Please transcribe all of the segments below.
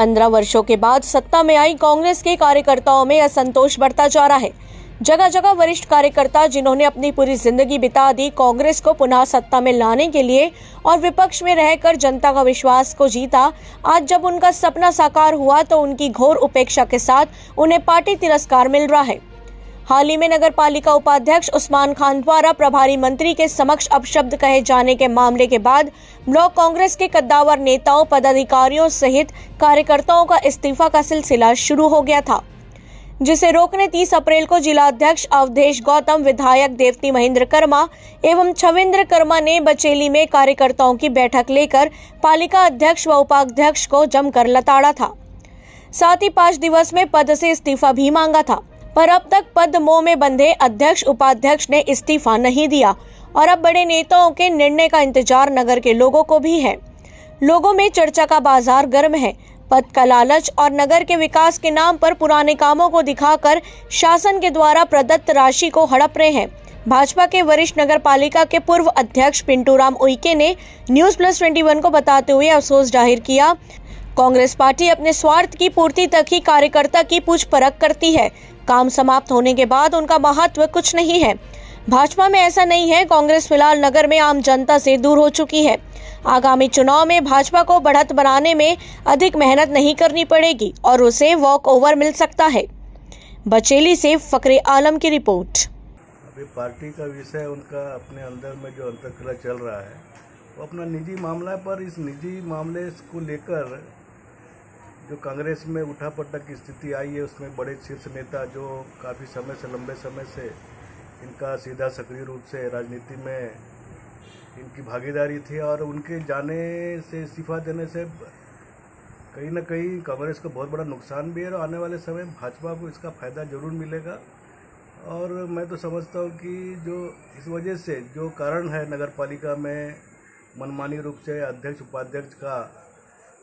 15 वर्षों के बाद सत्ता में आई कांग्रेस के कार्यकर्ताओं में असंतोष बढ़ता जा रहा है। जगह जगह वरिष्ठ कार्यकर्ता जिन्होंने अपनी पूरी जिंदगी बिता दी कांग्रेस को पुनः सत्ता में लाने के लिए और विपक्ष में रहकर जनता का विश्वास को जीता, आज जब उनका सपना साकार हुआ तो उनकी घोर उपेक्षा के साथ उन्हें पार्टी तिरस्कार मिल रहा है। हाल ही में नगर पालिका उपाध्यक्ष उस्मान खान द्वारा प्रभारी मंत्री के समक्ष अपशब्द कहे जाने के मामले के बाद ब्लॉक कांग्रेस के कद्दावर नेताओं, पदाधिकारियों सहित कार्यकर्ताओं का इस्तीफा का सिलसिला शुरू हो गया था, जिसे रोकने 30 अप्रैल को जिला अध्यक्ष अवधेश गौतम, विधायक देवती महेंद्र कर्मा एवं छविंद्र कर्मा ने बचेली में कार्यकर्ताओं की बैठक लेकर पालिका अध्यक्ष व उपाध्यक्ष को जमकर लताड़ा था। साथ ही 5 दिवस में पद से इस्तीफा भी मांगा था, पर अब तक पद मोह में बंधे अध्यक्ष उपाध्यक्ष ने इस्तीफा नहीं दिया और अब बड़े नेताओं के निर्णय का इंतजार नगर के लोगों को भी है। लोगों में चर्चा का बाजार गर्म है। पद का लालच और नगर के विकास के नाम पर पुराने कामों को दिखाकर शासन के द्वारा प्रदत्त राशि को हड़प रहे हैं। भाजपा के वरिष्ठ नगर पालिका के पूर्व अध्यक्ष पिंटू राम उइके ने News+21 को बताते हुए अफसोस जाहिर किया, कांग्रेस पार्टी अपने स्वार्थ की पूर्ति तक ही कार्यकर्ता की पूछ परख करती है। काम समाप्त होने के बाद उनका महत्व कुछ नहीं है। भाजपा में ऐसा नहीं है। कांग्रेस फिलहाल नगर में आम जनता से दूर हो चुकी है। आगामी चुनाव में भाजपा को बढ़त बनाने में अधिक मेहनत नहीं करनी पड़ेगी और उसे वॉक ओवर मिल सकता है। बचेली से फकरे आलम की रिपोर्ट। अभी पार्टी का विषय उनका अपने अंदर में जो अंतर्कलह चल रहा है वो अपना निजी मामला है, पर इस निजी मामले को लेकर जो कांग्रेस में उठापटक की स्थिति आई है उसमें बड़े शीर्ष नेता जो काफ़ी समय से, लंबे समय से इनका सीधा सक्रिय रूप से राजनीति में इनकी भागीदारी थी और उनके जाने से, इस्तीफा देने से कहीं ना कहीं कांग्रेस को बहुत बड़ा नुकसान भी है और आने वाले समय भाजपा को इसका फ़ायदा जरूर मिलेगा। और मैं तो समझता हूँ कि जो इस वजह से जो कारण है नगर पालिका में मनमानी रूप से अध्यक्ष उपाध्यक्ष का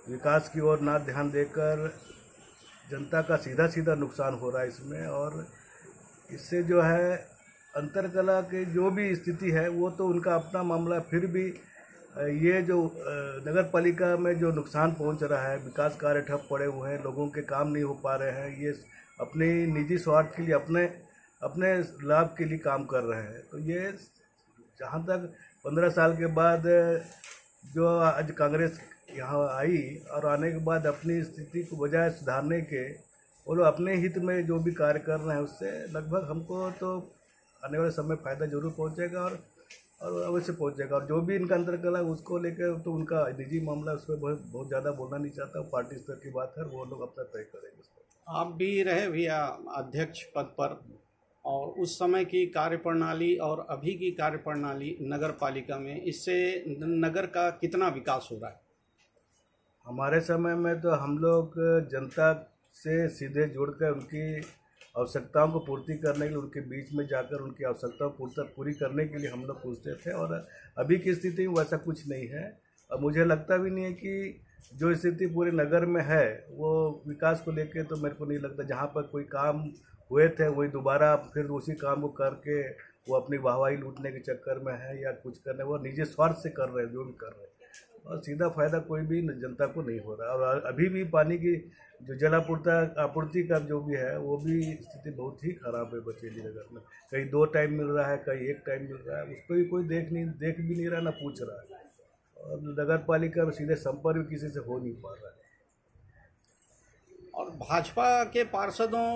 विकास की ओर ना ध्यान देकर जनता का सीधा नुकसान हो रहा है इसमें, और इससे जो है अंतरकला की जो भी स्थिति है वो तो उनका अपना मामला, फिर भी ये जो नगर पालिका में जो नुकसान पहुंच रहा है, विकास कार्य ठप पड़े हुए हैं, लोगों के काम नहीं हो पा रहे हैं, ये अपने निजी स्वार्थ के लिए, अपने लाभ के लिए काम कर रहे हैं। तो ये जहाँ तक 15 साल के बाद जो आज कांग्रेस यहाँ आई और आने के बाद अपनी स्थिति को बजाय सुधारने के वो लोग अपने हित में जो भी कार्य कर रहे हैं उससे लगभग हमको तो आने वाले समय फ़ायदा जरूर पहुँचेगा और अवश्य पहुँचेगा। और जो भी इनका अंतर्कलह उसको लेकर तो उनका निजी मामला, उस पर बहुत ज़्यादा बोलना नहीं चाहता, पार्टी स्तर की बात है, वो लोग अपना तय करेंगे उस पर। आप भी रहे भैया अध्यक्ष पद पर, और उस समय की कार्यप्रणाली और अभी की कार्यप्रणाली नगर पालिका में, इससे नगर का कितना विकास हो रहा है? हमारे समय में तो हम लोग जनता से सीधे जुड़कर उनकी आवश्यकताओं को पूर्ति करने के लिए उनके बीच में जाकर उनकी आवश्यकताओं को पूरी करने के लिए हम लोग पूछते थे, और अभी की स्थिति में वैसा कुछ नहीं है। और मुझे लगता भी नहीं है कि जो स्थिति पूरे नगर में है वो विकास को लेकर, तो मेरे को नहीं लगता जहाँ पर कोई काम हुए थे वही दोबारा फिर उसी काम को करके वो अपनी वाहवाही लूटने के चक्कर में है या कुछ करने, वो निजी स्वार्थ से कर रहे हैं जो भी कर रहे हैं, और सीधा फायदा कोई भी जनता को नहीं हो रहा। और अभी भी पानी की जो आपूर्ति का जो भी है वो भी स्थिति बहुत ही खराब है बचेली नगर में। कहीं 2 टाइम मिल रहा है, कहीं 1 टाइम मिल रहा है, उसको भी कोई देख भी नहीं रहा, ना पूछ रहा है, और नगर पालिका में सीधे संपर्क भी किसी से हो नहीं पा रहा है। और भाजपा के पार्षदों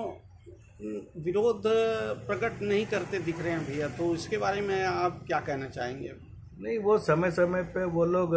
विरोध प्रकट नहीं करते दिख रहे हैं भैया, तो इसके बारे में आप क्या कहना चाहेंगे? नहीं, वो समय समय पे वो लोग